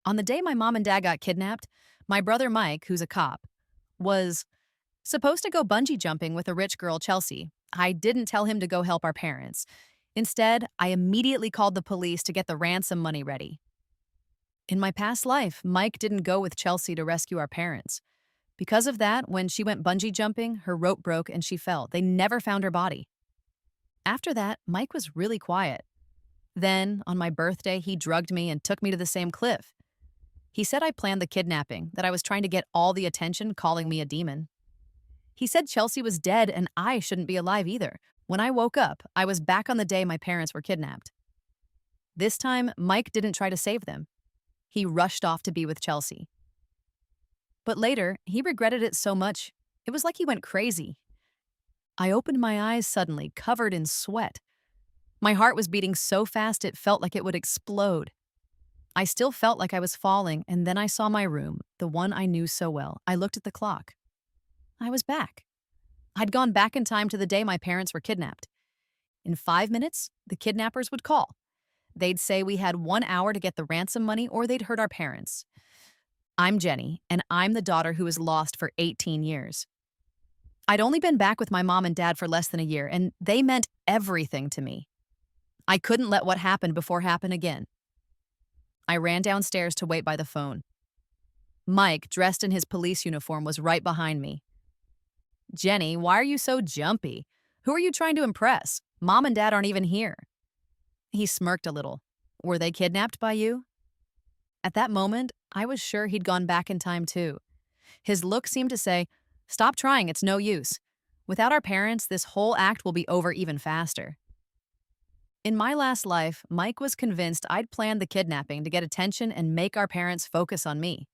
On the day my mom and dad got kidnapped, my brother Mike, who's a cop, was supposed to go bungee jumping with a rich girl, Chelsea. I didn't tell him to go help our parents. Instead, I immediately called the police to get the ransom money ready. In my past life, Mike didn't go with Chelsea to rescue our parents. Because of that, when she went bungee jumping, her rope broke and she fell. They never found her body. After that, Mike was really quiet. Then, on my birthday, he drugged me and took me to the same cliff. He said I planned the kidnapping, that I was trying to get all the attention, calling me a demon. He said Chelsea was dead and I shouldn't be alive either. When I woke up, I was back on the day my parents were kidnapped. This time, Mike didn't try to save them. He rushed off to be with Chelsea. But later, he regretted it so much, it was like he went crazy. I opened my eyes suddenly, covered in sweat. My heart was beating so fast it felt like it would explode. I still felt like I was falling, and then I saw my room, the one I knew so well. I looked at the clock. I was back. I'd gone back in time to the day my parents were kidnapped. In 5 minutes, the kidnappers would call. They'd say we had 1 hour to get the ransom money or they'd hurt our parents. I'm Jenny, and I'm the daughter who was lost for 18 years. I'd only been back with my mom and dad for less than a year, and they meant everything to me. I couldn't let what happened before happen again. I ran downstairs to wait by the phone. Mike, dressed in his police uniform, was right behind me. Jenny, why are you so jumpy? Who are you trying to impress? Mom and dad aren't even here. He smirked a little. Were they kidnapped by you? At that moment, I was sure he'd gone back in time too. His look seemed to say, stop trying, it's no use. Without our parents, this whole act will be over even faster. In my last life, Mike was convinced I'd planned the kidnapping to get attention and make our parents focus on me.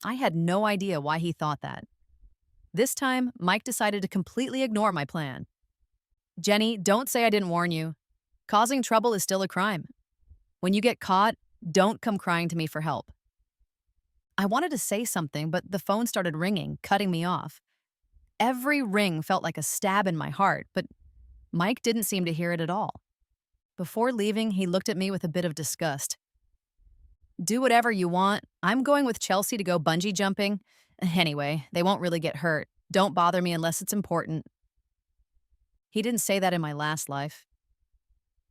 I had no idea why he thought that. This time, Mike decided to completely ignore my plan. Jenny, don't say I didn't warn you. Causing trouble is still a crime. When you get caught, don't come crying to me for help. I wanted to say something, but the phone started ringing, cutting me off. Every ring felt like a stab in my heart, but Mike didn't seem to hear it at all. Before leaving, he looked at me with a bit of disgust. Do whatever you want. I'm going with Chelsea to go bungee jumping. Anyway, they won't really get hurt. Don't bother me unless it's important. He didn't say that in my last life.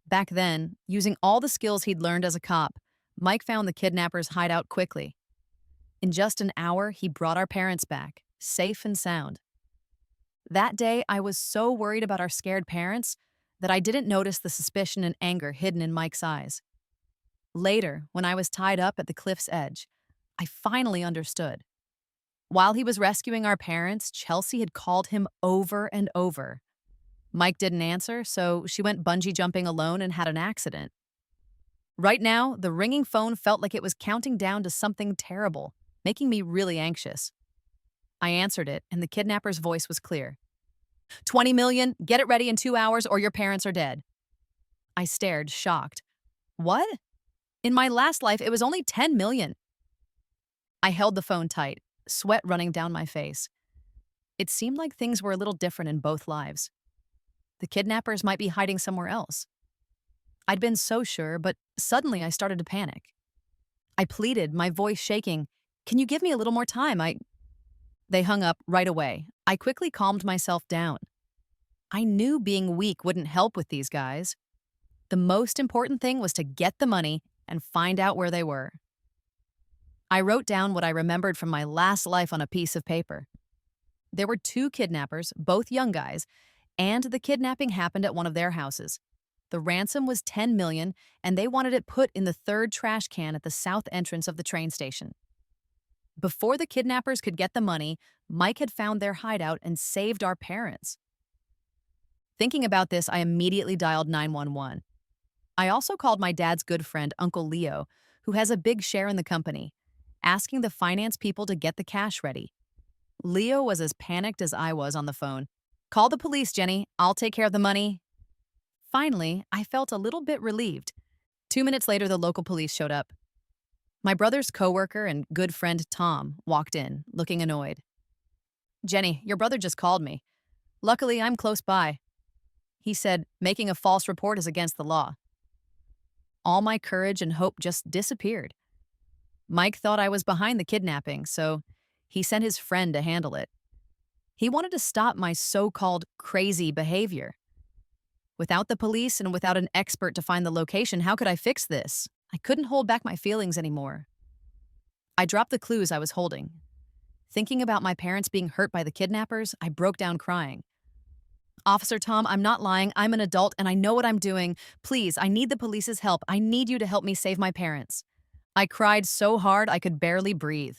Back then, using all the skills he'd learned as a cop, Mike found the kidnappers' hideout quickly. In just an hour, he brought our parents back, safe and sound. That day, I was so worried about our scared parents that I didn't notice the suspicion and anger hidden in Mike's eyes. Later, when I was tied up at the cliff's edge, I finally understood. While he was rescuing our parents, Chelsea had called him over and over. Mike didn't answer, so she went bungee jumping alone and had an accident. Right now, the ringing phone felt like it was counting down to something terrible, making me really anxious. I answered it, and the kidnapper's voice was clear. 20 million, get it ready in 2 hours or your parents are dead. I stared, shocked. What? In my last life, it was only 10 million. I held the phone tight, sweat running down my face. It seemed like things were a little different in both lives. The kidnappers might be hiding somewhere else. I'd been so sure, but suddenly I started to panic. I pleaded, my voice shaking. Can you give me a little more time? They hung up right away. I quickly calmed myself down. I knew being weak wouldn't help with these guys. The most important thing was to get the money and find out where they were. I wrote down what I remembered from my last life on a piece of paper. There were 2 kidnappers, both young guys, and the kidnapping happened at one of their houses. The ransom was 10 million, and they wanted it put in the 3rd trash can at the south entrance of the train station. Before the kidnappers could get the money, Mike had found their hideout and saved our parents. Thinking about this, I immediately dialed 911. I also called my dad's good friend, Uncle Leo, who has a big share in the company, asking the finance people to get the cash ready. Leo was as panicked as I was on the phone. Call the police, Jenny. I'll take care of the money. Finally, I felt a little bit relieved. 2 minutes later, the local police showed up. My brother's coworker and good friend, Tom, walked in, looking annoyed. Jenny, your brother just called me. Luckily, I'm close by. He said, making a false report is against the law. All my courage and hope just disappeared. Mike thought I was behind the kidnapping, so he sent his friend to handle it. He wanted to stop my so-called crazy behavior. Without the police and without an expert to find the location, how could I fix this? I couldn't hold back my feelings anymore. I dropped the clues I was holding. Thinking about my parents being hurt by the kidnappers, I broke down crying. Officer Tom, I'm not lying. I'm an adult and I know what I'm doing. Please, I need the police's help. I need you to help me save my parents. I cried so hard I could barely breathe,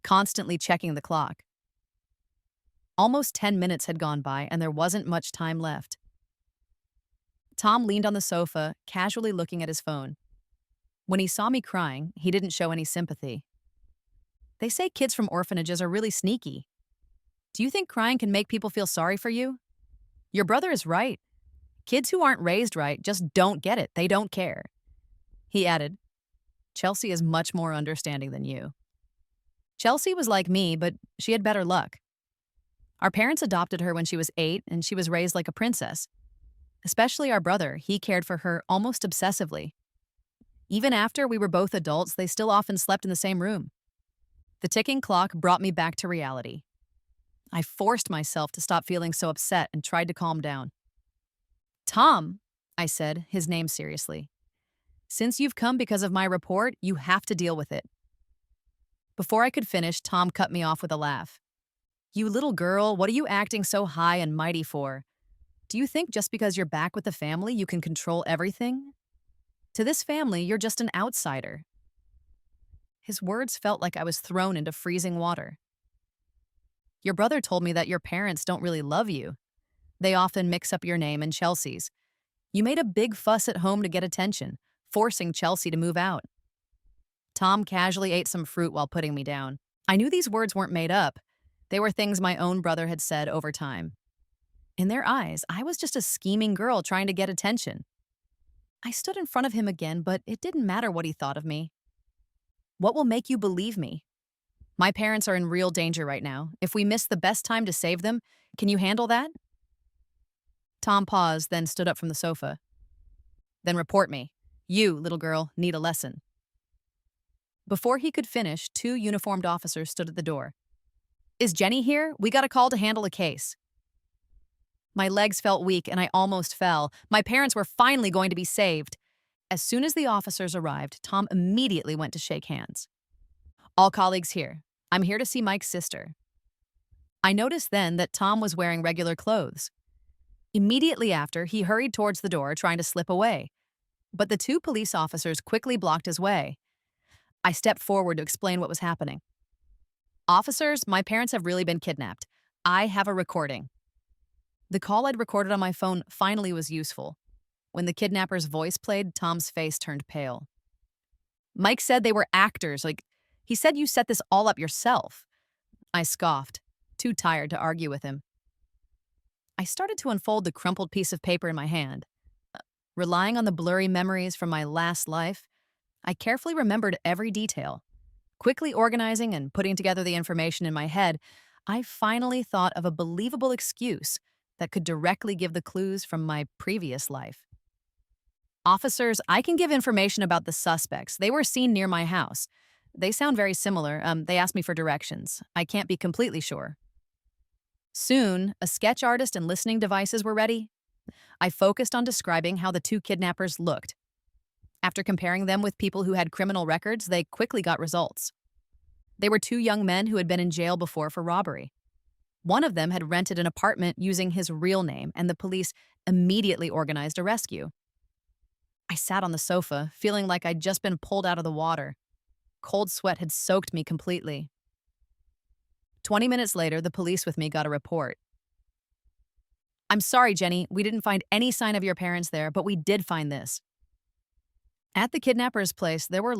constantly checking the clock. Almost 10 minutes had gone by and there wasn't much time left. Tom leaned on the sofa, casually looking at his phone. When he saw me crying, he didn't show any sympathy. They say kids from orphanages are really sneaky. Do you think crying can make people feel sorry for you? Your brother is right. Kids who aren't raised right just don't get it. They don't care. He added, Chelsea is much more understanding than you. Chelsea was like me, but she had better luck. Our parents adopted her when she was 8, and she was raised like a princess. Especially our brother, he cared for her almost obsessively. Even after we were both adults, they still often slept in the same room. The ticking clock brought me back to reality. I forced myself to stop feeling so upset and tried to calm down. Tom, I said, his name seriously. Since you've come because of my report, you have to deal with it. Before I could finish, Tom cut me off with a laugh. You little girl, what are you acting so high and mighty for? Do you think just because you're back with the family, you can control everything? To this family, you're just an outsider. His words felt like I was thrown into freezing water. Your brother told me that your parents don't really love you. They often mix up your name and Chelsea's. You made a big fuss at home to get attention, forcing Chelsea to move out. Tom casually ate some fruit while putting me down. I knew these words weren't made up. They were things my own brother had said over time. In their eyes, I was just a scheming girl trying to get attention. I stood in front of him again, but it didn't matter what he thought of me. What will make you believe me? My parents are in real danger right now. If we miss the best time to save them, can you handle that? Tom paused, then stood up from the sofa. Then report me. You, little girl, need a lesson. Before he could finish, 2 uniformed officers stood at the door. Is Jenny here? We got a call to handle a case. My legs felt weak and I almost fell. My parents were finally going to be saved. As soon as the officers arrived, Tom immediately went to shake hands. All colleagues here. I'm here to see Mike's sister. I noticed then that Tom was wearing regular clothes. Immediately after, he hurried towards the door, trying to slip away. But the 2 police officers quickly blocked his way. I stepped forward to explain what was happening. Officers, my parents have really been kidnapped. I have a recording. The call I'd recorded on my phone finally was useful. When the kidnapper's voice played, Tom's face turned pale. Mike said they were actors, he said you set this all up yourself. I scoffed, too tired to argue with him. I started to unfold the crumpled piece of paper in my hand. Relying on the blurry memories from my last life, I carefully remembered every detail. Quickly organizing and putting together the information in my head, I finally thought of a believable excuse that could directly give the clues from my previous life. Officers, I can give information about the suspects. They were seen near my house. They sound very similar. They asked me for directions. I can't be completely sure. Soon, a sketch artist and listening devices were ready. I focused on describing how the 2 kidnappers looked. After comparing them with people who had criminal records, they quickly got results. They were 2 young men who had been in jail before for robbery. One of them had rented an apartment using his real name, and the police immediately organized a rescue. I sat on the sofa, feeling like I'd just been pulled out of the water. Cold sweat had soaked me completely. 20 minutes later, the police with me got a report. I'm sorry, Jenny, we didn't find any sign of your parents there, but we did find this. At the kidnapper's place, there were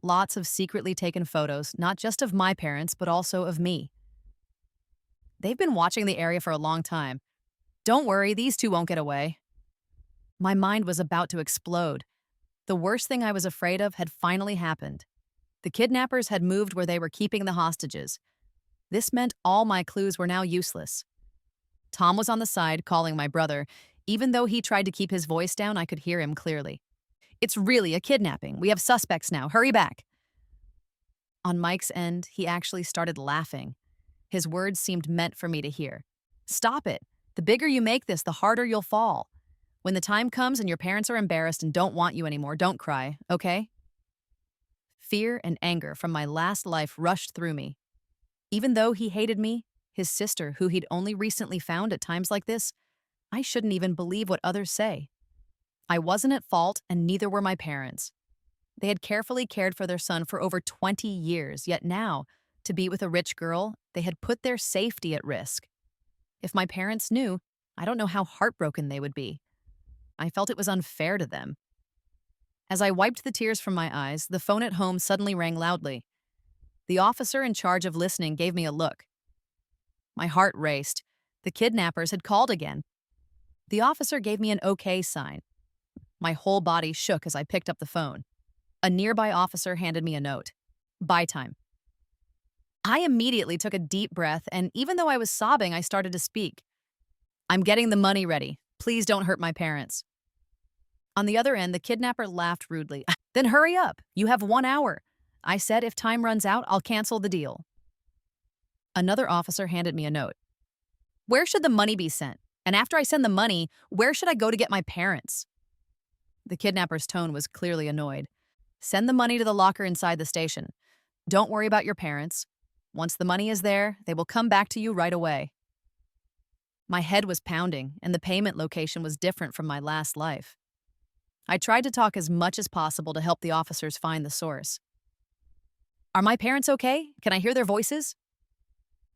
lots of secretly taken photos, not just of my parents, but also of me. They've been watching the area for a long time. Don't worry, these 2 won't get away. My mind was about to explode. The worst thing I was afraid of had finally happened. The kidnappers had moved where they were keeping the hostages. This meant all my clues were now useless. Tom was on the side, calling my brother. Even though he tried to keep his voice down, I could hear him clearly. It's really a kidnapping. We have suspects now. Hurry back. On Mike's end, he actually started laughing. His words seemed meant for me to hear. Stop it. The bigger you make this, the harder you'll fall. When the time comes and your parents are embarrassed and don't want you anymore, don't cry, okay? Fear and anger from my last life rushed through me. Even though he hated me, his sister, who he'd only recently found at times like this, I shouldn't even believe what others say. I wasn't at fault, and neither were my parents. They had carefully cared for their son for over 20 years, yet now, to be with a rich girl, they had put their safety at risk. If my parents knew, I don't know how heartbroken they would be. I felt it was unfair to them. As I wiped the tears from my eyes, the phone at home suddenly rang loudly. The officer in charge of listening gave me a look. My heart raced. The kidnappers had called again. The officer gave me an okay sign. My whole body shook as I picked up the phone. A nearby officer handed me a note. Buy time. I immediately took a deep breath, and even though I was sobbing, I started to speak. I'm getting the money ready. Please don't hurt my parents. On the other end, the kidnapper laughed rudely. Then hurry up. You have 1 hour. I said if time runs out, I'll cancel the deal. Another officer handed me a note. Where should the money be sent? And after I send the money, where should I go to get my parents? The kidnapper's tone was clearly annoyed. Send the money to the locker inside the station. Don't worry about your parents. Once the money is there, they will come back to you right away. My head was pounding, and the payment location was different from my last life. I tried to talk as much as possible to help the officers find the source. Are my parents okay? Can I hear their voices?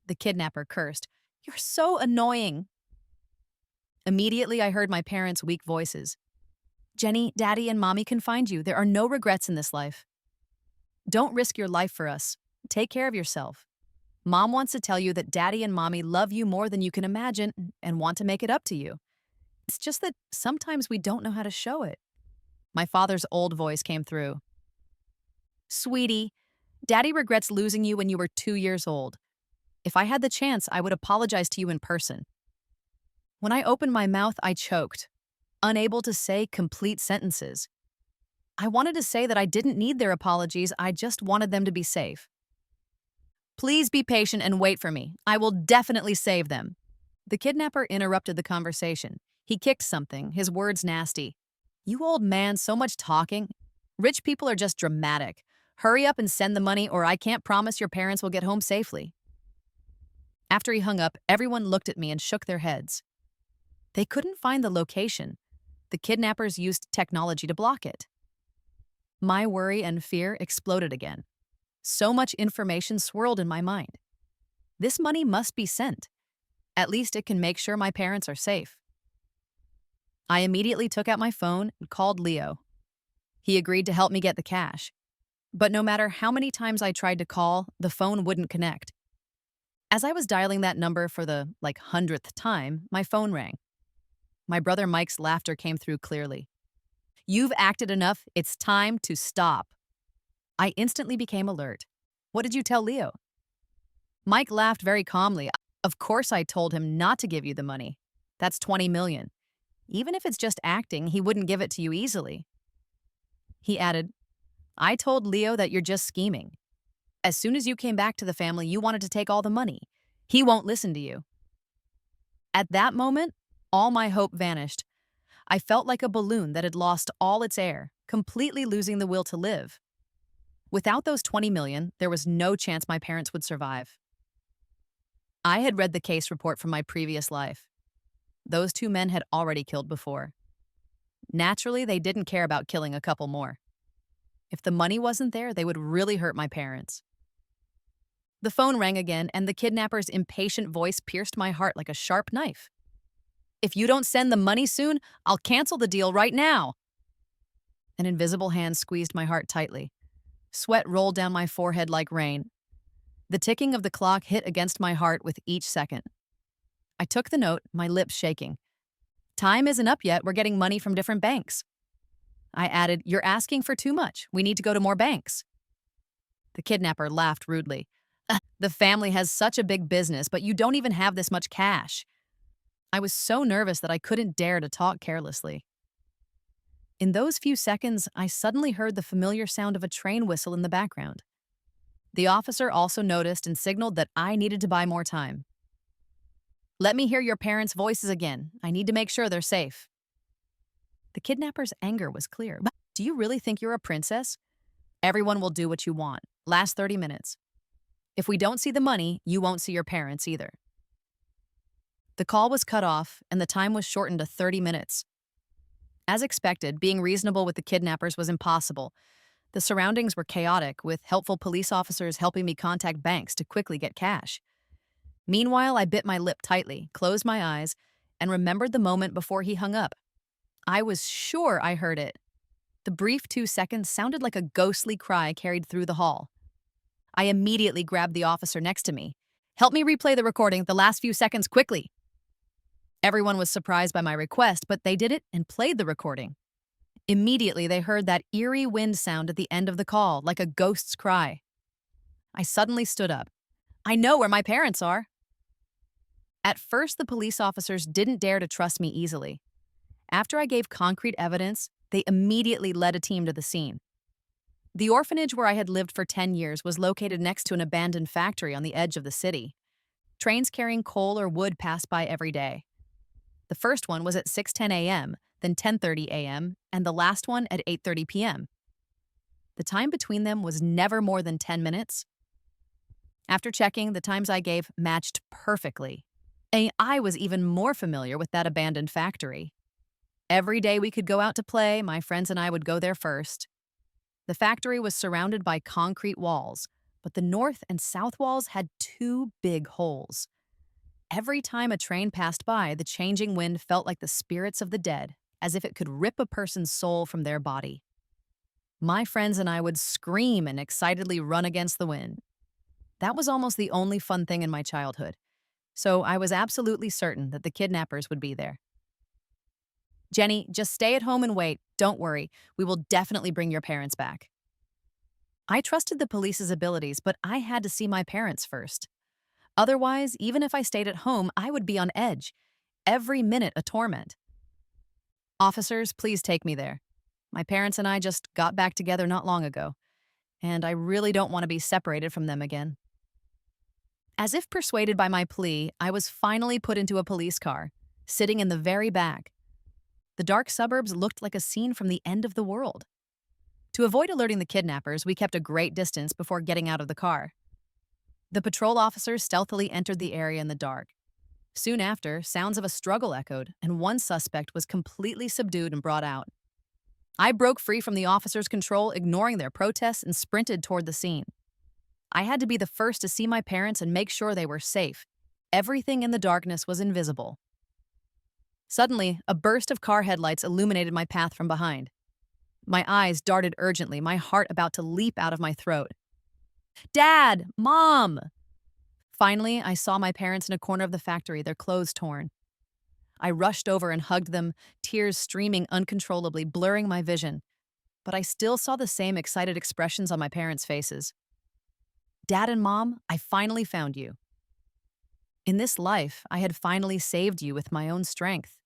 The kidnapper cursed. You're so annoying. Immediately, I heard my parents' weak voices. Jenny, Daddy, and Mommy can find you. There are no regrets in this life. Don't risk your life for us. Take care of yourself. Mom wants to tell you that Daddy and Mommy love you more than you can imagine and want to make it up to you. It's just that sometimes we don't know how to show it. My father's old voice came through. Sweetie, Daddy regrets losing you when you were 2 years old. If I had the chance, I would apologize to you in person. When I opened my mouth, I choked, unable to say complete sentences. I wanted to say that I didn't need their apologies, I just wanted them to be safe. Please be patient and wait for me. I will definitely save them. The kidnapper interrupted the conversation. He kicked something, his words nasty. You old man, so much talking. Rich people are just dramatic. Hurry up and send the money, or I can't promise your parents will get home safely. After he hung up, everyone looked at me and shook their heads. They couldn't find the location. The kidnappers used technology to block it. My worry and fear exploded again. So much information swirled in my mind. This money must be sent. At least it can make sure my parents are safe. I immediately took out my phone and called Leo. He agreed to help me get the cash. But no matter how many times I tried to call, the phone wouldn't connect. As I was dialing that number for the 100th time, my phone rang. My brother Mike's laughter came through clearly. You've acted enough. It's time to stop. I instantly became alert. What did you tell Leo? Mike laughed very calmly. Of course I told him not to give you the money. That's 20 million. Even if it's just acting, he wouldn't give it to you easily. He added, I told Leo that you're just scheming. As soon as you came back to the family, you wanted to take all the money. He won't listen to you. At that moment, all my hope vanished. I felt like a balloon that had lost all its air, completely losing the will to live. Without those 20 million, there was no chance my parents would survive. I had read the case report from my previous life. Those 2 men had already killed before. Naturally, they didn't care about killing a couple more. If the money wasn't there, they would really hurt my parents. The phone rang again, and the kidnapper's impatient voice pierced my heart like a sharp knife. If you don't send the money soon, I'll cancel the deal right now. An invisible hand squeezed my heart tightly. Sweat rolled down my forehead like rain. The ticking of the clock hit against my heart with each second. I took the note, my lips shaking. Time isn't up yet. We're getting money from different banks. I added, you're asking for too much. We need to go to more banks. The kidnapper laughed rudely. The family has such a big business, but you don't even have this much cash. I was so nervous that I couldn't dare to talk carelessly. In those few seconds, I suddenly heard the familiar sound of a train whistle in the background. The officer also noticed and signaled that I needed to buy more time. Let me hear your parents' voices again. I need to make sure they're safe. The kidnapper's anger was clear. But do you really think you're a princess? Everyone will do what you want. Last 30 minutes. If we don't see the money, you won't see your parents either. The call was cut off, and the time was shortened to 30 minutes. As expected, being reasonable with the kidnappers was impossible. The surroundings were chaotic, with helpful police officers helping me contact banks to quickly get cash. Meanwhile, I bit my lip tightly, closed my eyes, and remembered the moment before he hung up. I was sure I heard it. The brief 2 seconds sounded like a ghostly cry carried through the hall. I immediately grabbed the officer next to me. Help me replay the recording, the last few seconds, quickly. Everyone was surprised by my request, but they did it and played the recording. Immediately, they heard that eerie wind sound at the end of the call, like a ghost's cry. I suddenly stood up. I know where my parents are. At first, the police officers didn't dare to trust me easily. After I gave concrete evidence, they immediately led a team to the scene. The orphanage where I had lived for 10 years was located next to an abandoned factory on the edge of the city. Trains carrying coal or wood passed by every day. The first one was at 6:10 a.m., then 10:30 a.m., and the last one at 8:30 p.m. The time between them was never more than 10 minutes. After checking, the times I gave matched perfectly. And I was even more familiar with that abandoned factory. Every day we could go out to play, my friends and I would go there first. The factory was surrounded by concrete walls, but the north and south walls had two big holes. Every time a train passed by, the changing wind felt like the spirits of the dead, as if it could rip a person's soul from their body. My friends and I would scream and excitedly run against the wind. That was almost the only fun thing in my childhood, so I was absolutely certain that the kidnappers would be there. Jenny, just stay at home and wait. Don't worry. We will definitely bring your parents back. I trusted the police's abilities, but I had to see my parents first. Otherwise, even if I stayed at home, I would be on edge. Every minute a torment. Officers, please take me there. My parents and I just got back together not long ago, and I really don't want to be separated from them again. As if persuaded by my plea, I was finally put into a police car, sitting in the very back. The dark suburbs looked like a scene from the end of the world. To avoid alerting the kidnappers, we kept a great distance before getting out of the car. The patrol officers stealthily entered the area in the dark. Soon after, sounds of a struggle echoed, and one suspect was completely subdued and brought out. I broke free from the officers' control, ignoring their protests, and sprinted toward the scene. I had to be the first to see my parents and make sure they were safe. Everything in the darkness was invisible. Suddenly, a burst of car headlights illuminated my path from behind. My eyes darted urgently, my heart about to leap out of my throat. Dad! Mom! Finally, I saw my parents in a corner of the factory, their clothes torn. I rushed over and hugged them, tears streaming uncontrollably, blurring my vision. But I still saw the same excited expressions on my parents' faces. Dad and Mom, I finally found you. In this life, I had finally saved you with my own strength.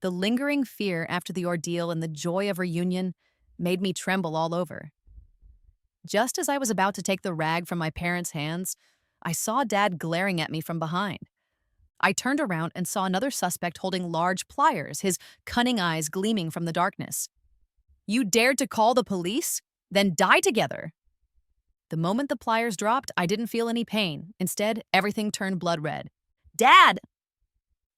The lingering fear after the ordeal and the joy of reunion made me tremble all over. Just as I was about to take the rag from my parents' hands, I saw Dad glaring at me from behind. I turned around and saw another suspect holding large pliers, his cunning eyes gleaming from the darkness. You dared to call the police? Then die together! The moment the pliers dropped, I didn't feel any pain. Instead, everything turned blood red. Dad!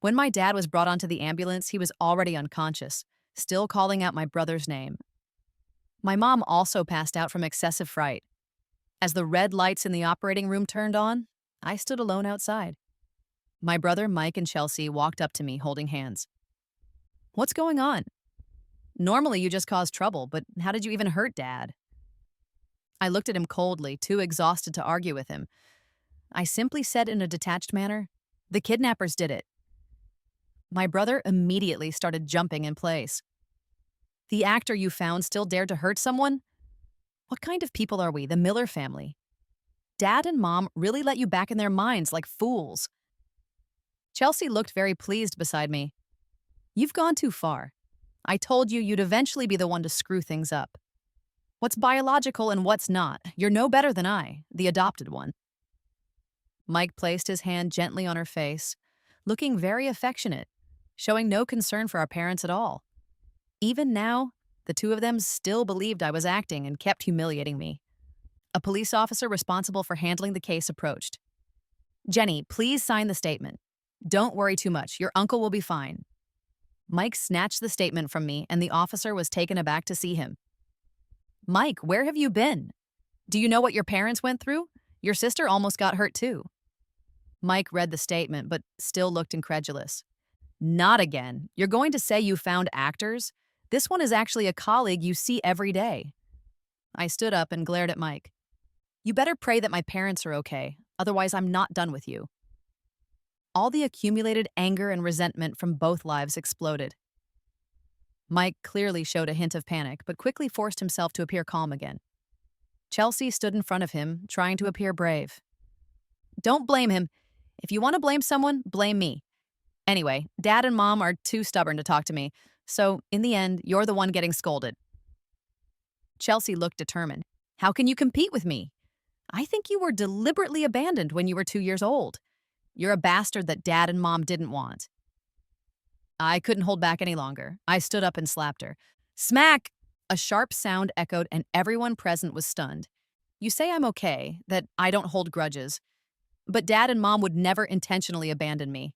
When my dad was brought onto the ambulance, he was already unconscious, still calling out my brother's name. My mom also passed out from excessive fright. As the red lights in the operating room turned on, I stood alone outside. My brother, Mike, and Chelsea walked up to me holding hands. What's going on? Normally you just cause trouble, but how did you even hurt Dad? I looked at him coldly, too exhausted to argue with him. I simply said in a detached manner, the kidnappers did it. My brother immediately started jumping in place. The actor you found still dared to hurt someone? What kind of people are we, the Miller family? Dad and Mom really let you back in their minds like fools. Chelsea looked very pleased beside me. You've gone too far. I told you you'd eventually be the one to screw things up. What's biological and what's not? You're no better than I, the adopted one. Mike placed his hand gently on her face, looking very affectionate, showing no concern for our parents at all. Even now, the two of them still believed I was acting and kept humiliating me. A police officer responsible for handling the case approached. Jenny, please sign the statement. Don't worry too much. Your uncle will be fine. Mike snatched the statement from me, and the officer was taken aback to see him. Mike, where have you been? Do you know what your parents went through? Your sister almost got hurt too. Mike read the statement, but still looked incredulous. Not again. You're going to say you found actors? This one is actually a colleague you see every day. I stood up and glared at Mike. You better pray that my parents are okay, otherwise I'm not done with you. All the accumulated anger and resentment from both lives exploded. Mike clearly showed a hint of panic, but quickly forced himself to appear calm again. Chelsea stood in front of him, trying to appear brave. Don't blame him. If you want to blame someone, blame me. Anyway, Dad and Mom are too stubborn to talk to me, so in the end, you're the one getting scolded. Chelsea looked determined. How can you compete with me? I think you were deliberately abandoned when you were 2 years old. You're a bastard that Dad and Mom didn't want. I couldn't hold back any longer. I stood up and slapped her. Smack! A sharp sound echoed and everyone present was stunned. You say I'm okay, that I don't hold grudges, but Dad and Mom would never intentionally abandon me.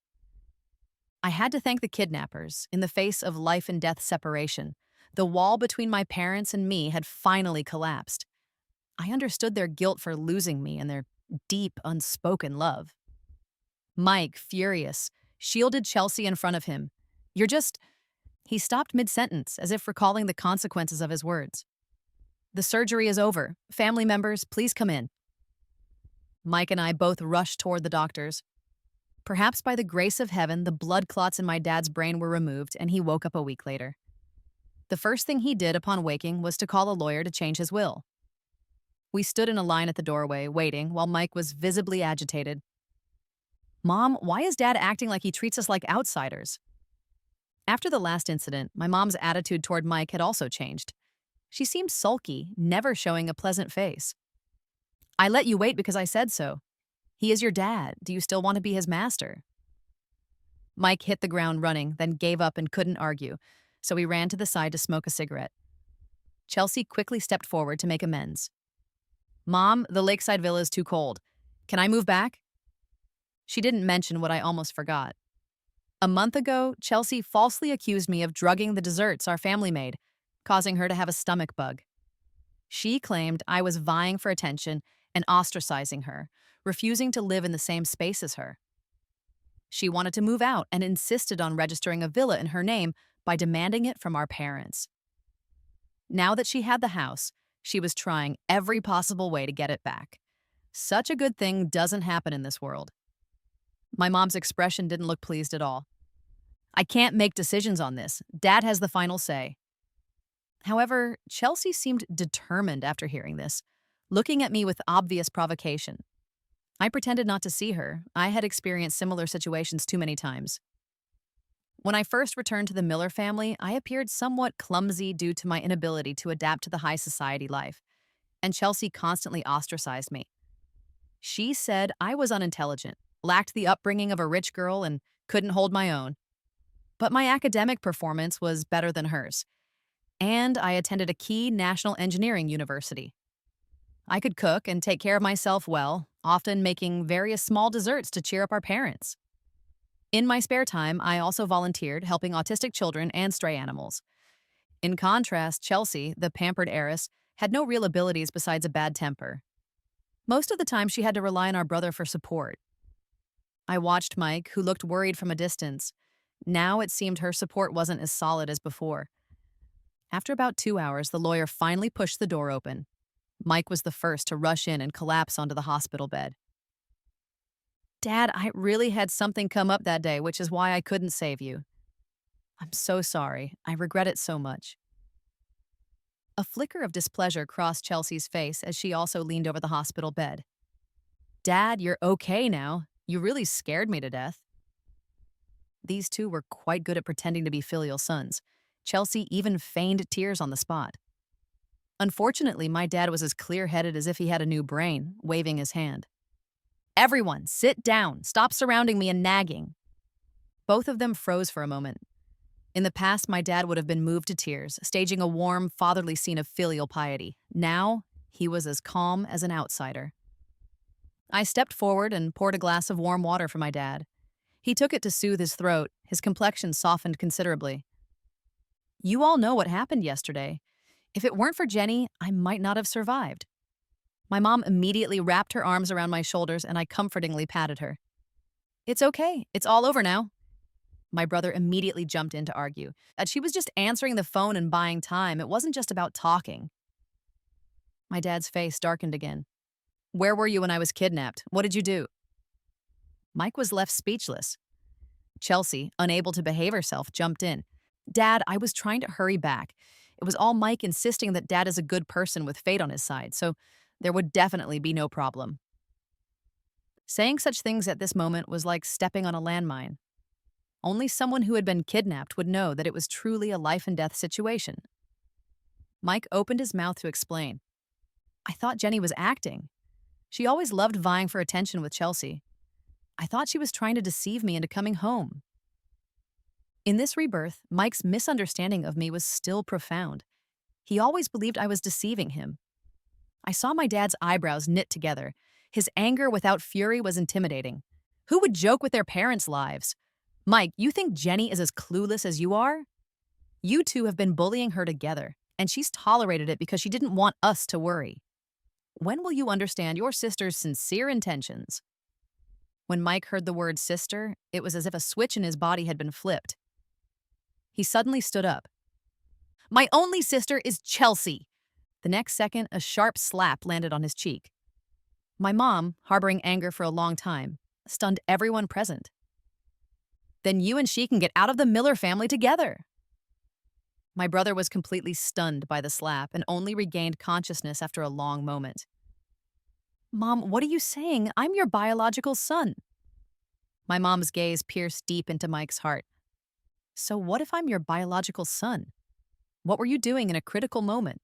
I had to thank the kidnappers. In the face of life and death separation, the wall between my parents and me had finally collapsed. I understood their guilt for losing me and their deep, unspoken love. Mike, furious, shielded Chelsea in front of him. You're just... He stopped mid-sentence, as if recalling the consequences of his words. The surgery is over. Family members, please come in. Mike and I both rushed toward the doctors. Perhaps by the grace of heaven, the blood clots in my dad's brain were removed, and he woke up a week later. The first thing he did upon waking was to call a lawyer to change his will. We stood in a line at the doorway, waiting, while Mike was visibly agitated. Mom, why is Dad acting like he treats us like outsiders? After the last incident, my mom's attitude toward Mike had also changed. She seemed sulky, never showing a pleasant face. I let you wait because I said so. He is your dad. Do you still want to be his master? Mike hit the ground running, then gave up and couldn't argue, so he ran to the side to smoke a cigarette. Chelsea quickly stepped forward to make amends. Mom, the lakeside villa is too cold. Can I move back? She didn't mention what I almost forgot. A month ago, Chelsea falsely accused me of drugging the desserts our family made, causing her to have a stomach bug. She claimed I was vying for attention and ostracizing her, refusing to live in the same space as her. She wanted to move out and insisted on registering a villa in her name by demanding it from our parents. Now that she had the house, she was trying every possible way to get it back. Such a good thing doesn't happen in this world. My mom's expression didn't look pleased at all. I can't make decisions on this. Dad has the final say. However, Chelsea seemed determined after hearing this, looking at me with obvious provocation. I pretended not to see her. I had experienced similar situations too many times. When I first returned to the Miller family, I appeared somewhat clumsy due to my inability to adapt to the high society life, and Chelsea constantly ostracized me. She said I was unintelligent, lacked the upbringing of a rich girl, and couldn't hold my own. But my academic performance was better than hers, and I attended a key national engineering university. I could cook and take care of myself well, often making various small desserts to cheer up our parents. In my spare time, I also volunteered helping autistic children and stray animals. In contrast, Chelsea, the pampered heiress, had no real abilities besides a bad temper. Most of the time, she had to rely on our brother for support. I watched Mike, who looked worried from a distance. Now it seemed her support wasn't as solid as before. After about 2 hours, the lawyer finally pushed the door open. Mike was the first to rush in and collapse onto the hospital bed. Dad, I really had something come up that day, which is why I couldn't save you. I'm so sorry. I regret it so much. A flicker of displeasure crossed Chelsea's face as she also leaned over the hospital bed. Dad, you're okay now. You really scared me to death. These two were quite good at pretending to be filial sons. Chelsea even feigned tears on the spot. Unfortunately, my dad was as clear-headed as if he had a new brain, waving his hand. Everyone, sit down. Stop surrounding me and nagging. Both of them froze for a moment. In the past, my dad would have been moved to tears, staging a warm, fatherly scene of filial piety. Now, he was as calm as an outsider. I stepped forward and poured a glass of warm water for my dad. He took it to soothe his throat. His complexion softened considerably. You all know what happened yesterday. If it weren't for Jenny, I might not have survived. My mom immediately wrapped her arms around my shoulders and I comfortingly patted her. It's okay. It's all over now. My brother immediately jumped in to argue that she was just answering the phone and buying time. It wasn't just about talking. My dad's face darkened again. Where were you when I was kidnapped? What did you do? Mike was left speechless. Chelsea, unable to behave herself, jumped in. Dad, I was trying to hurry back. It was all Mike insisting that Dad is a good person with fate on his side, so there would definitely be no problem. Saying such things at this moment was like stepping on a landmine. Only someone who had been kidnapped would know that it was truly a life-and-death situation. Mike opened his mouth to explain. I thought Jenny was acting. She always loved vying for attention with Chelsea. I thought she was trying to deceive me into coming home. In this rebirth, Mike's misunderstanding of me was still profound. He always believed I was deceiving him. I saw my dad's eyebrows knit together. His anger without fury was intimidating. Who would joke with their parents' lives? Mike, you think Jenny is as clueless as you are? You two have been bullying her together, and she's tolerated it because she didn't want us to worry. When will you understand your sister's sincere intentions? When Mike heard the word sister, it was as if a switch in his body had been flipped. He suddenly stood up. My only sister is Chelsea. The next second, a sharp slap landed on his cheek. My mom, harboring anger for a long time, stunned everyone present. Then you and she can get out of the Miller family together. My brother was completely stunned by the slap and only regained consciousness after a long moment. Mom, what are you saying? I'm your biological son. My mom's gaze pierced deep into Mike's heart. So what if I'm your biological son? What were you doing in a critical moment?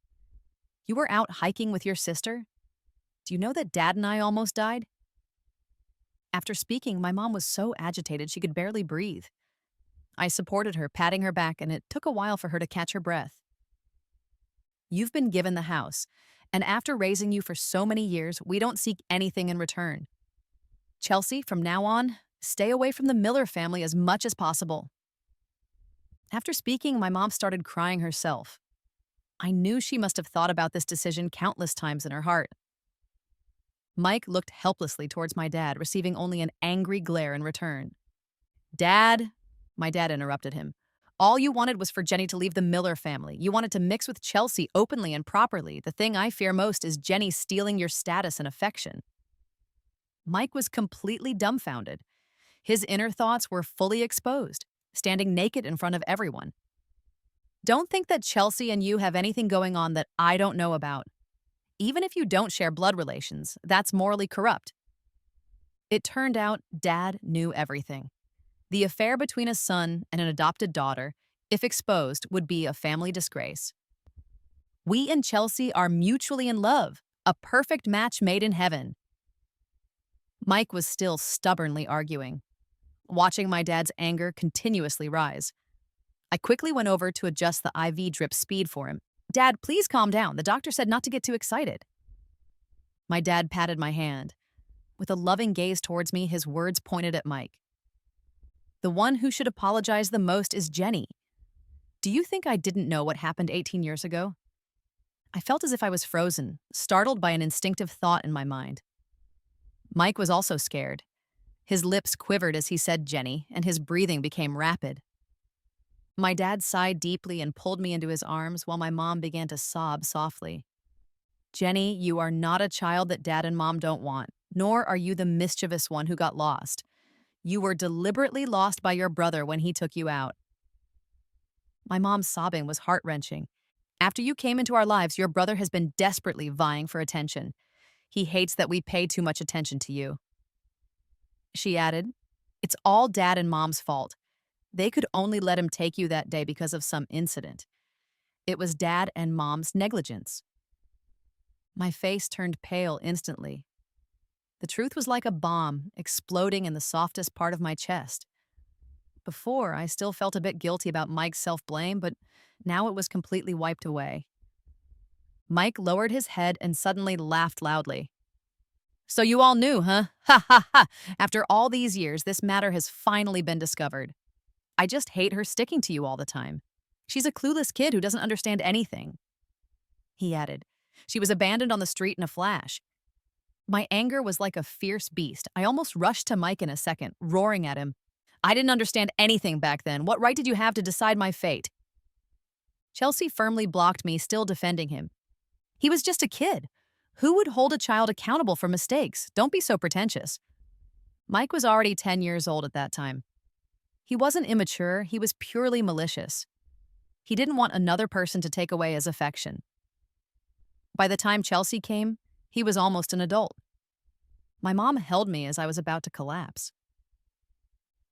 You were out hiking with your sister? Do you know that Dad and I almost died? After speaking, my mom was so agitated she could barely breathe. I supported her, patting her back, and it took a while for her to catch her breath. You've been given the house, and after raising you for so many years, we don't seek anything in return. Chelsea, from now on, stay away from the Miller family as much as possible. After speaking, my mom started crying herself. I knew she must have thought about this decision countless times in her heart. Mike looked helplessly towards my dad, receiving only an angry glare in return. Dad, my dad interrupted him. All you wanted was for Jenny to leave the Miller family. You wanted to mix with Chelsea openly and properly. The thing I fear most is Jenny stealing your status and affection. Mike was completely dumbfounded. His inner thoughts were fully exposed, standing naked in front of everyone. Don't think that Chelsea and you have anything going on that I don't know about. Even if you don't share blood relations, that's morally corrupt. It turned out Dad knew everything. The affair between a son and an adopted daughter, if exposed, would be a family disgrace. We and Chelsea are mutually in love, a perfect match made in heaven. Mike was still stubbornly arguing, watching my dad's anger continuously rise. I quickly went over to adjust the IV drip speed for him. Dad, please calm down. The doctor said not to get too excited. My dad patted my hand. With a loving gaze towards me, his words pointed at Mike. The one who should apologize the most is Jenny. Do you think I didn't know what happened 18 years ago? I felt as if I was frozen, startled by an instinctive thought in my mind. Mike was also scared. His lips quivered as he said Jenny, and his breathing became rapid. My dad sighed deeply and pulled me into his arms while my mom began to sob softly. Jenny, you are not a child that Dad and Mom don't want, nor are you the mischievous one who got lost. You were deliberately lost by your brother when he took you out. My mom's sobbing was heart-wrenching. After you came into our lives, your brother has been desperately vying for attention. He hates that we pay too much attention to you. She added, it's all Dad and Mom's fault. They could only let him take you that day because of some incident. It was Dad and Mom's negligence. My face turned pale instantly. The truth was like a bomb exploding in the softest part of my chest. Before, I still felt a bit guilty about Mike's self blame, but now it was completely wiped away. Mike lowered his head and suddenly laughed loudly. So you all knew, huh? Ha ha ha! After all these years, this matter has finally been discovered. I just hate her sticking to you all the time. She's a clueless kid who doesn't understand anything. He added. She was abandoned on the street in a flash. My anger was like a fierce beast. I almost rushed to Mike in a second, roaring at him. I didn't understand anything back then. What right did you have to decide my fate? Chelsea firmly blocked me, still defending him. He was just a kid. Who would hold a child accountable for mistakes? Don't be so pretentious. Mike was already 10 years old at that time. He wasn't immature, he was purely malicious. He didn't want another person to take away his affection. By the time Chelsea came, he was almost an adult. My mom held me as I was about to collapse.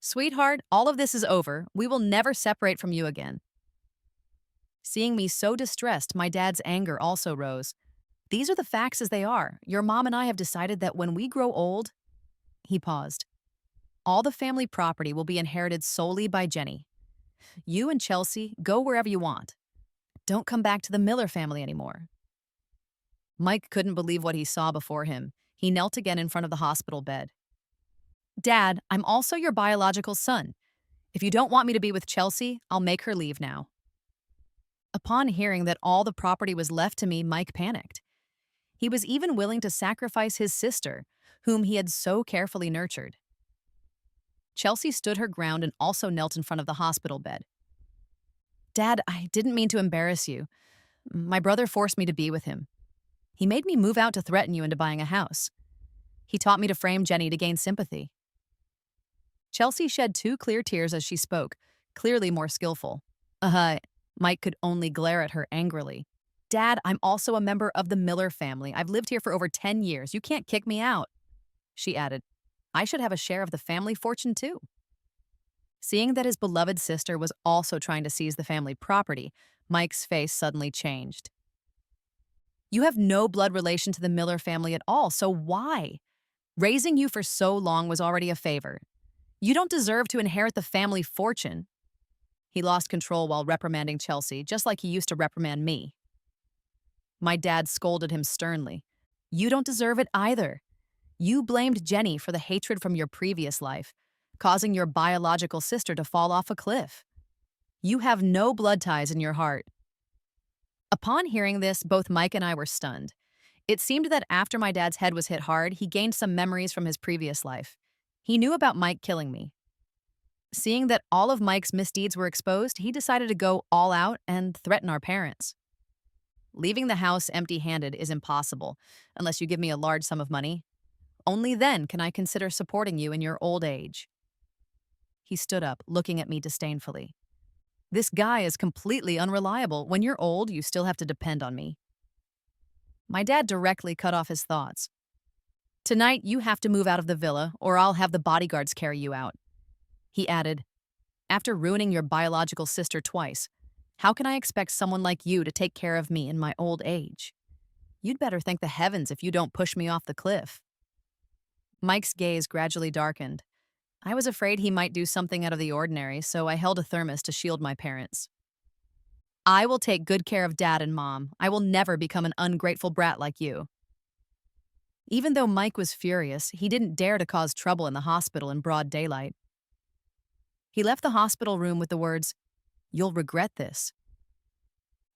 Sweetheart, all of this is over. We will never separate from you again. Seeing me so distressed, my dad's anger also rose. These are the facts as they are. Your mom and I have decided that when we grow old, he paused. All the family property will be inherited solely by Jenny. You and Chelsea go wherever you want. Don't come back to the Miller family anymore. Mike couldn't believe what he saw before him. He knelt again in front of the hospital bed. Dad, I'm also your biological son. If you don't want me to be with Chelsea, I'll make her leave now. Upon hearing that all the property was left to me, Mike panicked. He was even willing to sacrifice his sister, whom he had so carefully nurtured. Chelsea stood her ground and also knelt in front of the hospital bed. Dad, I didn't mean to embarrass you. My brother forced me to be with him. He made me move out to threaten you into buying a house. He taught me to frame Jenny to gain sympathy. Chelsea shed 2 clear tears as she spoke, clearly more skillful. Mike could only glare at her angrily. Dad, I'm also a member of the Miller family. I've lived here for over 10 years. You can't kick me out. She added, I should have a share of the family fortune too. Seeing that his beloved sister was also trying to seize the family property, Mike's face suddenly changed. You have no blood relation to the Miller family at all, so why? Raising you for so long was already a favor. You don't deserve to inherit the family fortune. He lost control while reprimanding Chelsea, just like he used to reprimand me. My dad scolded him sternly. You don't deserve it either. You blamed Jenny for the hatred from your previous life, causing your biological sister to fall off a cliff. You have no blood ties in your heart. Upon hearing this, both Mike and I were stunned. It seemed that after my dad's head was hit hard, he gained some memories from his previous life. He knew about Mike killing me. Seeing that all of Mike's misdeeds were exposed, he decided to go all out and threaten our parents. Leaving the house empty-handed is impossible, unless you give me a large sum of money. Only then can I consider supporting you in your old age. He stood up, looking at me disdainfully. This guy is completely unreliable. When you're old, you still have to depend on me. My dad directly cut off his thoughts. Tonight, you have to move out of the villa, or I'll have the bodyguards carry you out. He added, after ruining your biological sister twice, how can I expect someone like you to take care of me in my old age? You'd better thank the heavens if you don't push me off the cliff. Mike's gaze gradually darkened. I was afraid he might do something out of the ordinary, so I held a thermos to shield my parents. I will take good care of Dad and Mom. I will never become an ungrateful brat like you. Even though Mike was furious, he didn't dare to cause trouble in the hospital in broad daylight. He left the hospital room with the words, You'll regret this.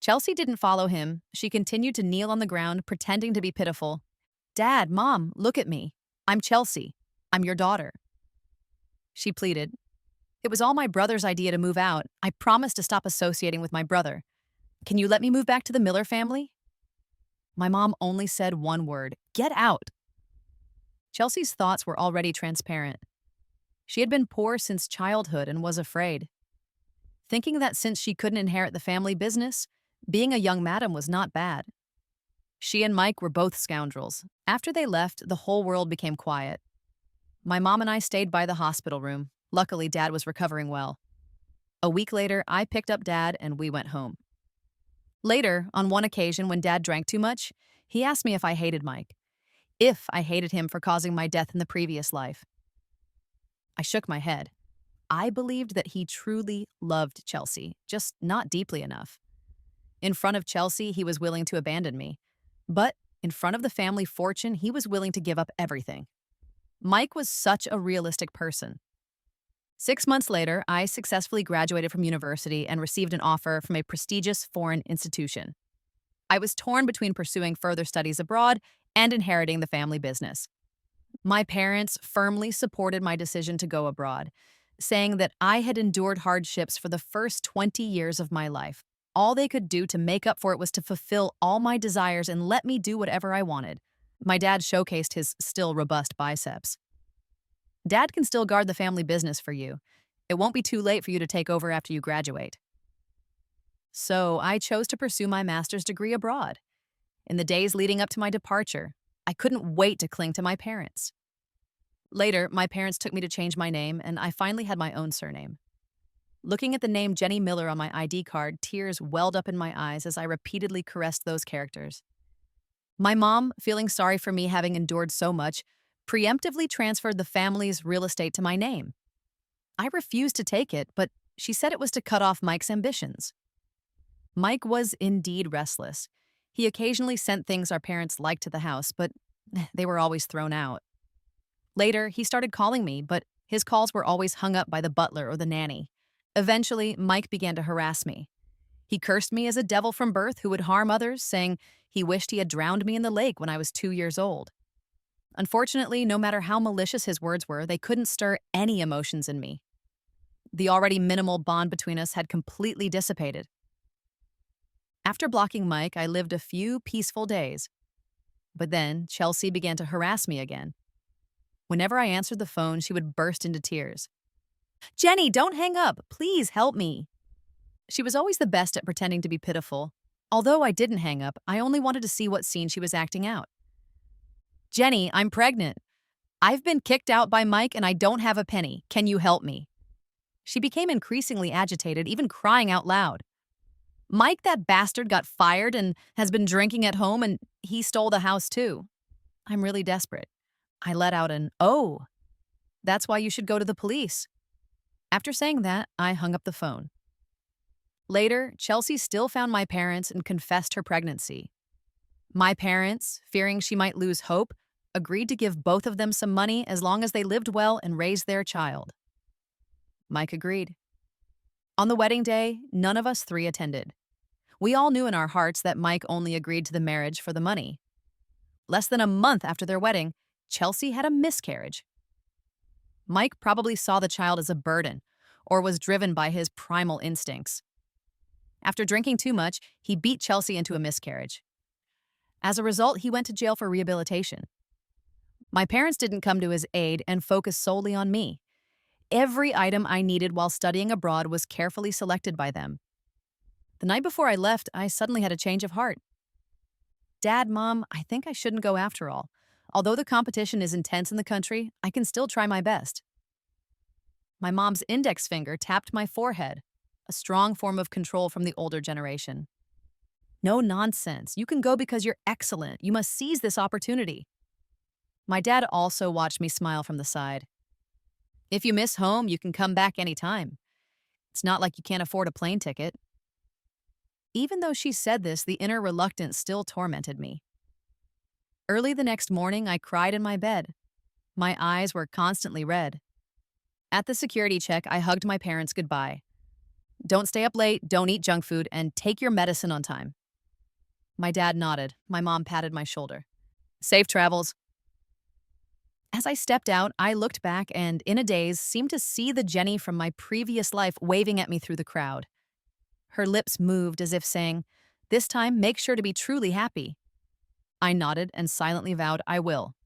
Chelsea didn't follow him. She continued to kneel on the ground, pretending to be pitiful. Dad, Mom, look at me. I'm Chelsea. I'm your daughter. She pleaded. It was all my brother's idea to move out. I promised to stop associating with my brother. Can you let me move back to the Miller family? My mom only said one word, get out. Chelsea's thoughts were already transparent. She had been poor since childhood and was afraid. Thinking that since she couldn't inherit the family business, being a young madam was not bad. She and Mike were both scoundrels. After they left, the whole world became quiet. My mom and I stayed by the hospital room. Luckily, Dad was recovering well. A week later, I picked up Dad and we went home. Later, on one occasion when Dad drank too much, he asked me if I hated Mike, if I hated him for causing my death in the previous life. I shook my head. I believed that he truly loved Chelsea, just not deeply enough. In front of Chelsea, he was willing to abandon me. But in front of the family fortune, he was willing to give up everything. Mike was such a realistic person. 6 months later, I successfully graduated from university and received an offer from a prestigious foreign institution. I was torn between pursuing further studies abroad and inheriting the family business. My parents firmly supported my decision to go abroad, saying that I had endured hardships for the first 20 years of my life. All they could do to make up for it was to fulfill all my desires and let me do whatever I wanted. My dad showcased his still robust biceps. Dad can still guard the family business for you. It won't be too late for you to take over after you graduate. So I chose to pursue my master's degree abroad. In the days leading up to my departure, I couldn't wait to cling to my parents. Later, my parents took me to change my name, and I finally had my own surname. Looking at the name Jenny Miller on my ID card, tears welled up in my eyes as I repeatedly caressed those characters. My mom, feeling sorry for me having endured so much, preemptively transferred the family's real estate to my name. I refused to take it, but she said it was to cut off Mike's ambitions. Mike was indeed restless. He occasionally sent things our parents liked to the house, but they were always thrown out. Later, he started calling me, but his calls were always hung up by the butler or the nanny. Eventually, Mike began to harass me. He cursed me as a devil from birth who would harm others, saying he wished he had drowned me in the lake when I was 2 years old. Unfortunately, no matter how malicious his words were, they couldn't stir any emotions in me. The already minimal bond between us had completely dissipated. After blocking Mike, I lived a few peaceful days. But then, Chelsea began to harass me again. Whenever I answered the phone, she would burst into tears. "Jenny, don't hang up. Please help me." She was always the best at pretending to be pitiful. Although I didn't hang up, I only wanted to see what scene she was acting out. "Jenny, I'm pregnant. I've been kicked out by Mike and I don't have a penny. Can you help me?" She became increasingly agitated, even crying out loud. "Mike, that bastard, got fired and has been drinking at home, and he stole the house too. I'm really desperate." I let out an, "Oh, that's why you should go to the police." After saying that, I hung up the phone. Later, Chelsea still found my parents and confessed her pregnancy. My parents, fearing she might lose hope, agreed to give both of them some money as long as they lived well and raised their child. Mike agreed. On the wedding day, none of us three attended. We all knew in our hearts that Mike only agreed to the marriage for the money. Less than a month after their wedding, Chelsea had a miscarriage. Mike probably saw the child as a burden or was driven by his primal instincts. After drinking too much, he beat Chelsea into a miscarriage. As a result, he went to jail for rehabilitation. My parents didn't come to his aid and focused solely on me. Every item I needed while studying abroad was carefully selected by them. The night before I left, I suddenly had a change of heart. "Dad, Mom, I think I shouldn't go after all. Although the competition is intense in the country, I can still try my best." My mom's index finger tapped my forehead, a strong form of control from the older generation. "No nonsense. You can go because you're excellent. You must seize this opportunity." My dad also watched me smile from the side. "If you miss home, you can come back anytime. It's not like you can't afford a plane ticket." Even though she said this, the inner reluctance still tormented me. Early the next morning, I cried in my bed. My eyes were constantly red. At the security check, I hugged my parents goodbye. "Don't stay up late, don't eat junk food, and take your medicine on time." My dad nodded. My mom patted my shoulder. "Safe travels." As I stepped out, I looked back and, in a daze, seemed to see the Jenny from my previous life waving at me through the crowd. Her lips moved as if saying, "This time, make sure to be truly happy." I nodded and silently vowed I will.